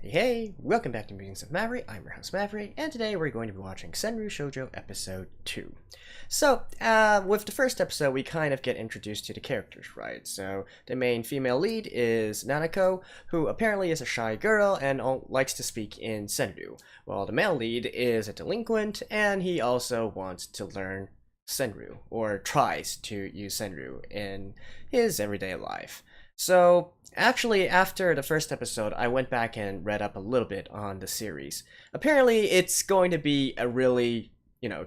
Hey, welcome back to Musings&Review. I'm your host Maverick, and today we're going to be watching Senryuu Shoujo episode 2. So, with the first episode, we kind of get introduced to the characters, right? So, the main female lead is Nanako, who apparently is a shy girl and likes to speak in Senryuu, while the male lead is a delinquent, and he also wants to learn Senryuu, or tries to use Senryuu in his everyday life. So, actually, after the first episode, I went back and read up a little bit on the series. Apparently, it's going to be a really,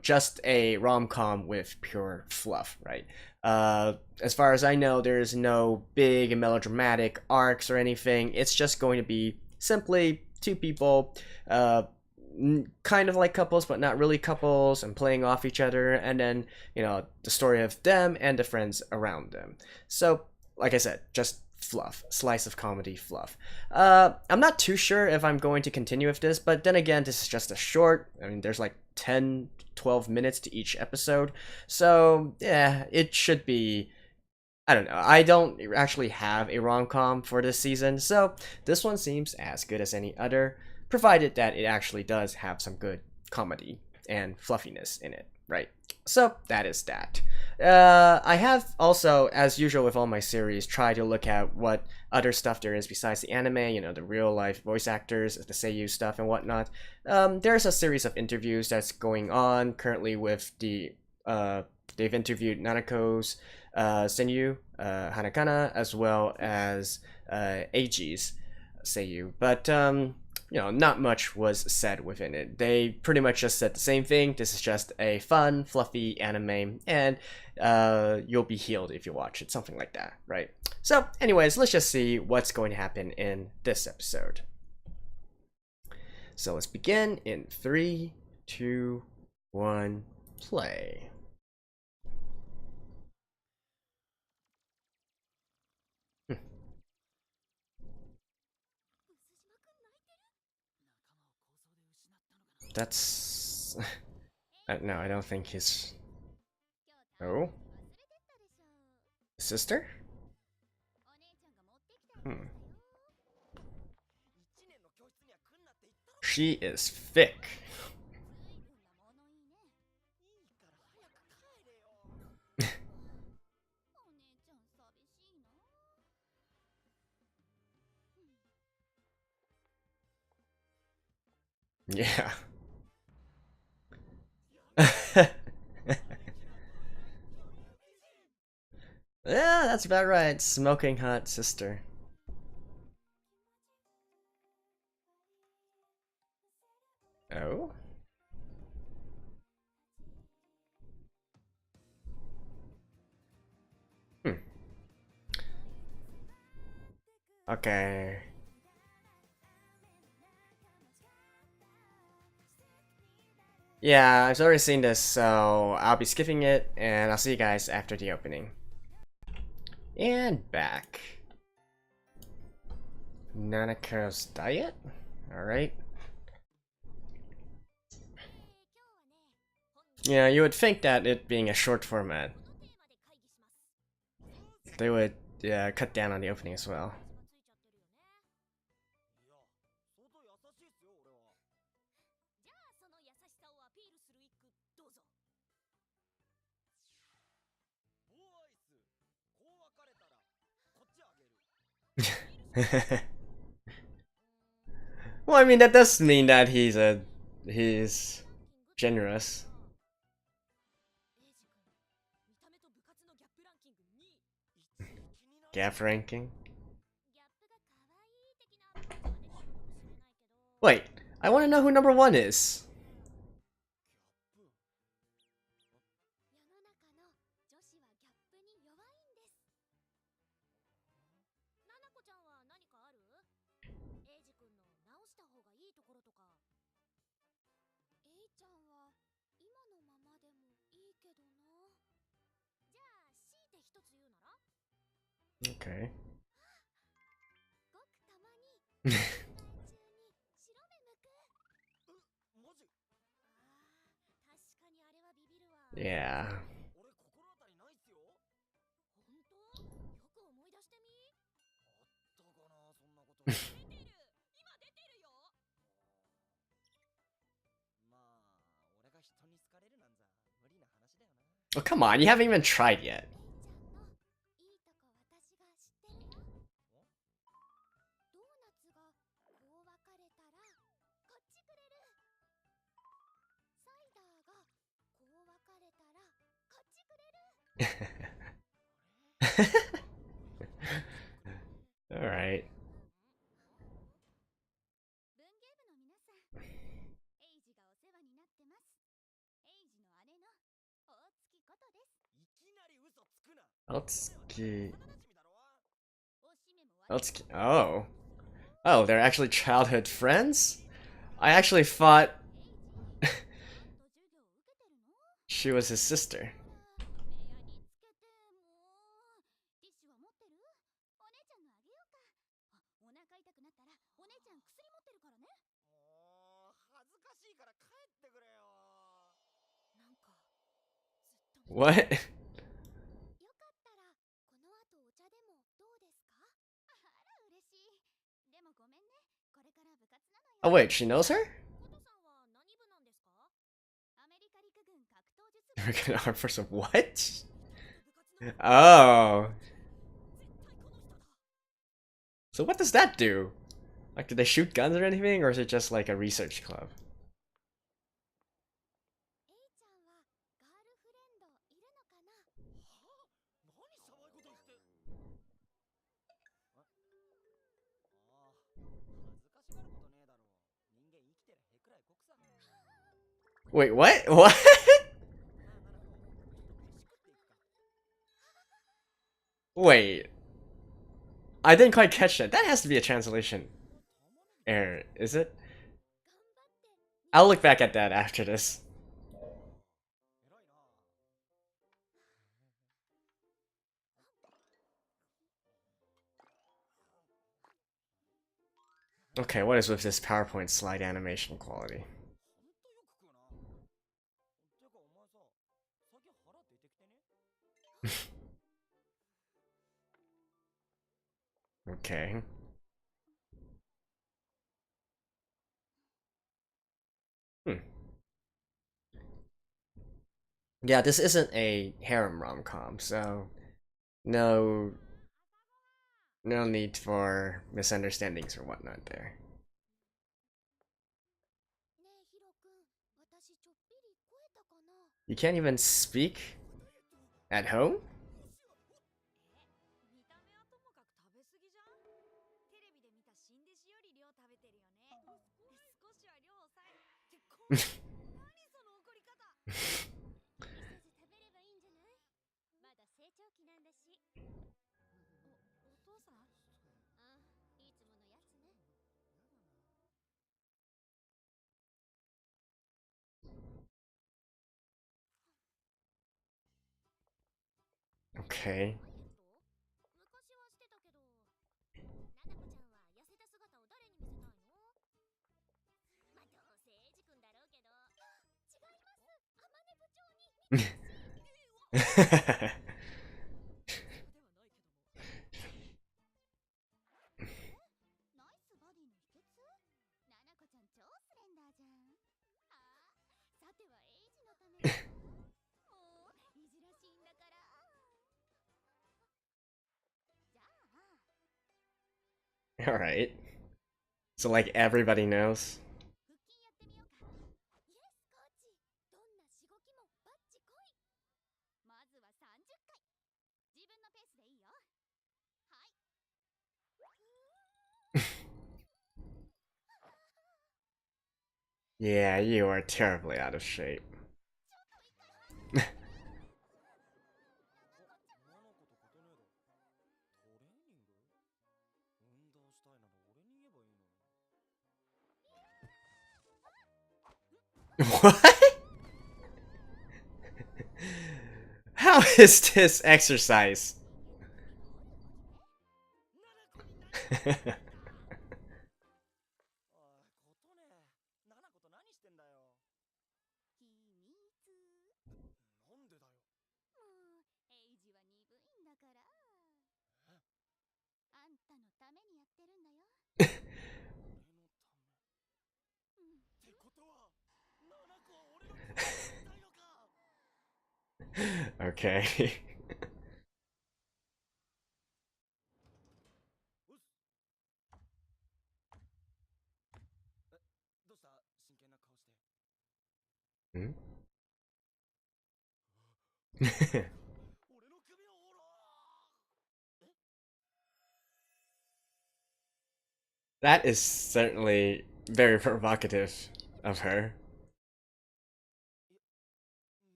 just a rom-com with pure fluff, right? As far as I know, there's no big melodramatic arcs or anything. It's just going to be simply two people, kind of like couples, but not really couples, and playing off each other, and then, the story of them and the friends around them. So, like I said, just fluff, slice of comedy fluff. I'm not too sure if I'm going to continue with this, but then again, this is just a short, there's like 10, 12 minutes to each episode, so yeah, it should be, I don't know, I don't actually have a rom-com for this season, so this one seems as good as any other, provided that it actually does have some good comedy and fluffiness in it, right? So that is that. I have also, as usual with all my series, tried to look at what other stuff there is besides the anime, the real life voice actors, the seiyuu stuff and whatnot. There's a series of interviews that's going on currently with they've interviewed Nanako's Senryuu, Hanakana, as well as Eiji's seiyuu, but not much was said within it. They pretty much just said the same thing. This is just a fun, fluffy anime, and you'll be healed if you watch it, something like that, right? So, anyways, let's just see what's going to happen in this episode. So let's begin in 3, 2, 1, play. That's... no, I don't think he's... Oh? Sister? She is thick. Yeah. Yeah, that's about right. Smoking hot sister. Oh? Okay. Yeah, I've already seen this, so I'll be skipping it, and I'll see you guys after the opening. And back. Nanako's diet? Alright. Yeah, you would think that it being a short format, they would cut down on the opening as well. Well, that does mean that he's generous. Gap ranking. Wait, I want to know who number 1 is. Okay. Yeah. Oh, come on, you haven't even tried yet. Alright. Otsuki. Otsuki. Oh. Oh, they're actually childhood friends? I actually thought she was his sister. What? Oh wait, she knows her? American Armed Forces. What? Oh. So what does that do? Like, do they shoot guns or anything, or is it just like a research club? Wait, what? What? Wait. I didn't quite catch that. That has to be a translation error, is it? I'll look back at that after this. Okay, what is with this PowerPoint slide animation quality? Okay. Hmm. Yeah, this isn't a harem rom-com, so no no need for misunderstandings or whatnot there. You can't even speak at home? Okay. Alright. So like everybody knows. Yeah, you are terribly out of shape. What? How is this exercise? Okay. Hmm? That is certainly very provocative of her.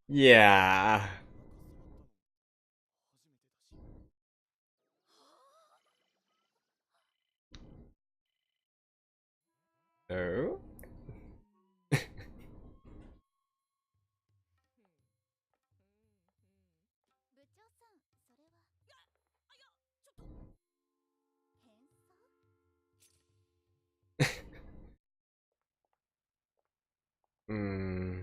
Yeah. Oh? Hmm.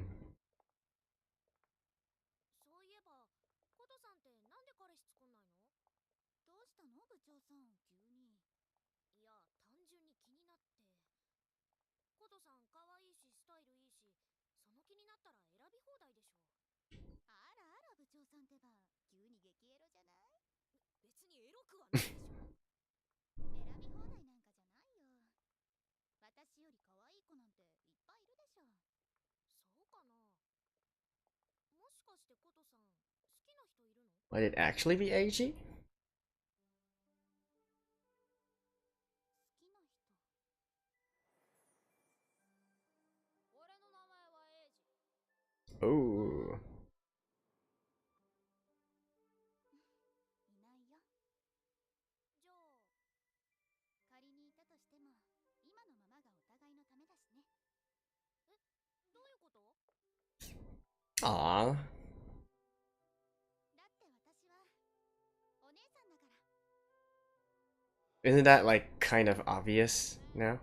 Might it actually be AG? Oh. Aw. Isn't that like kind of obvious now?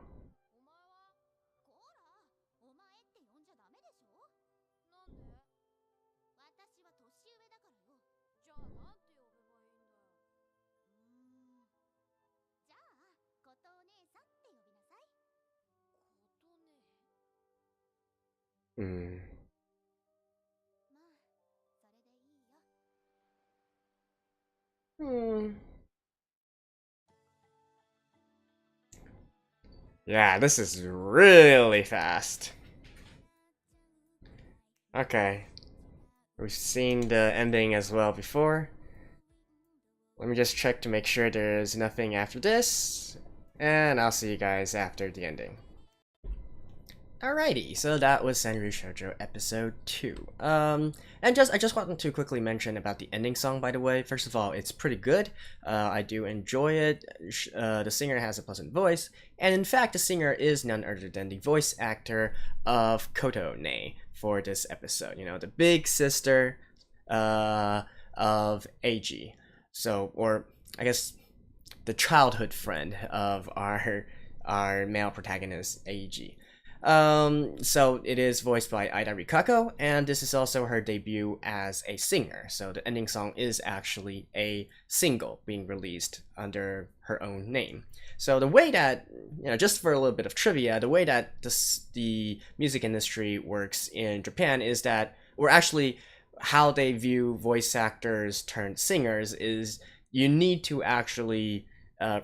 Hmm. Hmm. Yeah, this is really fast. Okay. We've seen the ending as well before. Let me just check to make sure there's nothing after this. And I'll see you guys after the ending. Alrighty, so that was Senryuu Shoujo episode 2. And I just wanted to quickly mention about the ending song, by the way. First of all, it's pretty good. I do enjoy it. The singer has a pleasant voice, and in fact, the singer is none other than the voice actor of Koto Ne for this episode. You know, the big sister of Eiji. So, or I guess the childhood friend of our male protagonist Eiji. So it is voiced by Aida Rikako, and this is also her debut as a singer. So the ending song is actually a single being released under her own name. So the way that, you know, just for a little bit of trivia, the way that the music industry works in Japan is that, or actually how they view voice actors turned singers is you need to actually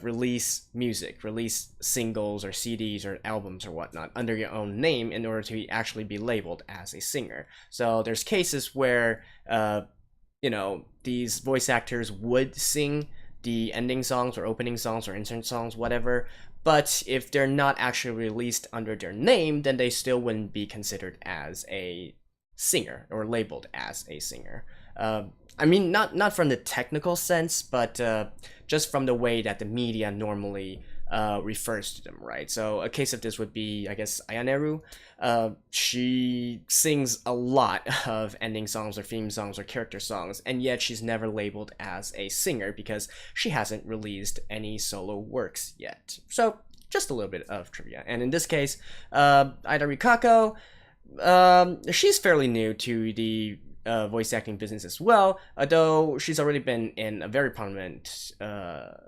release music, release singles or CDs or albums or whatnot under your own name in order to actually be labeled as a singer. So there's cases where, you know, these voice actors would sing the ending songs or opening songs or insert songs, whatever. But if they're not actually released under their name, then they still wouldn't be considered as a singer or labeled as a singer. I mean, not from the technical sense, but just from the way that the media normally refers to them, right? So a case of this would be, I guess, Ayaneru. She sings a lot of ending songs or theme songs or character songs, and yet she's never labeled as a singer because she hasn't released any solo works yet. So just a little bit of trivia. And in this case, Aida Rikako, she's fairly new to the voice acting business as well, although she's already been in a very prominent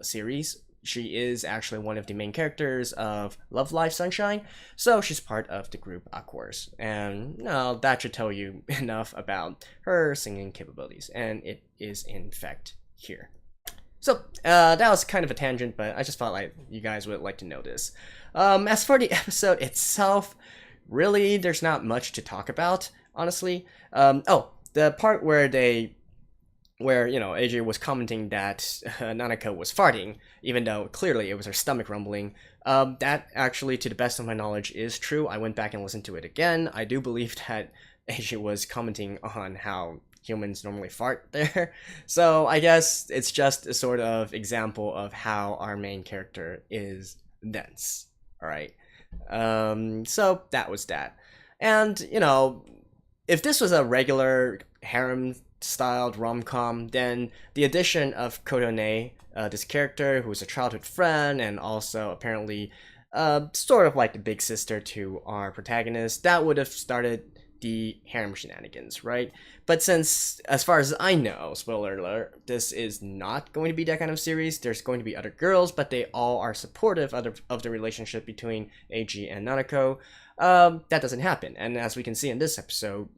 series she is actually one of the main characters of Love Live Sunshine, so she's part of the group Aquars, and that should tell you enough about her singing capabilities, and it is in fact here. So that was kind of a tangent, but I just thought like you guys would like to know this. As for the episode itself, really there's not much to talk about, honestly. The part where AJ was commenting that Nanako was farting, even though clearly it was her stomach rumbling. That actually, to the best of my knowledge, is true. I went back and listened to it again. I do believe that AJ was commenting on how humans normally fart there. So I guess it's just a sort of example of how our main character is dense. Alright. So that was that. And, if this was a regular harem styled rom-com, then the addition of Kodone, this character who's a childhood friend and also apparently sort of like the big sister to our protagonist, that would have started the harem shenanigans, right? But since, as far as I know, spoiler alert, this is not going to be that kind of series. There's going to be other girls, but they all are supportive of the relationship between AG and Nanako. That doesn't happen, and as we can see in this episode,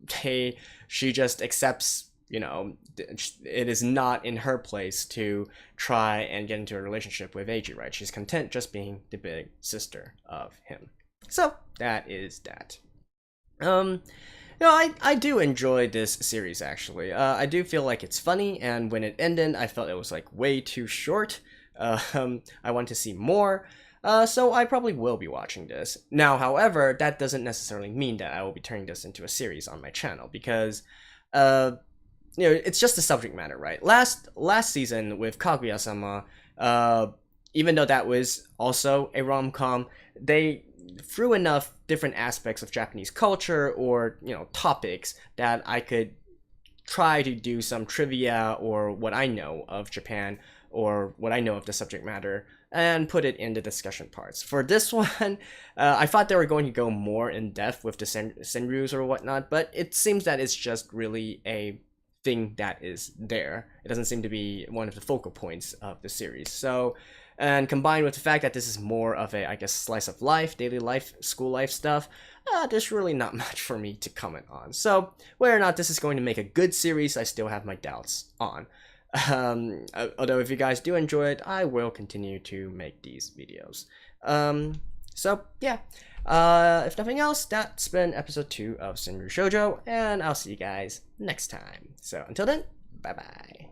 she just accepts, it is not in her place to try and get into a relationship with AG, right? She's content just being the big sister of him. So that is that. I do enjoy this series, actually. I do feel like it's funny, and when it ended, I felt it was like way too short. I want to see more. So I probably will be watching this. Now, however, that doesn't necessarily mean that I will be turning this into a series on my channel, because it's just the subject matter, right? Last season with Kaguya-sama, even though that was also a rom-com, they threw enough different aspects of Japanese culture or topics that I could try to do some trivia or what I know of Japan or what I know of the subject matter and put it in the discussion parts. For this one, I thought they were going to go more in depth with the Senryus or whatnot, but it seems that it's just really a thing that is there. It doesn't seem to be one of the focal points of the series. So, and combined with the fact that this is more of a, I guess, slice of life, daily life, school life stuff, there's really not much for me to comment on. So, whether or not this is going to make a good series, I still have my doubts on. Although if you guys do enjoy it, I will continue to make these videos. So, yeah. If nothing else, that's been episode 2 of Senryuu Shoujo, and I'll see you guys next time. So, until then, bye-bye.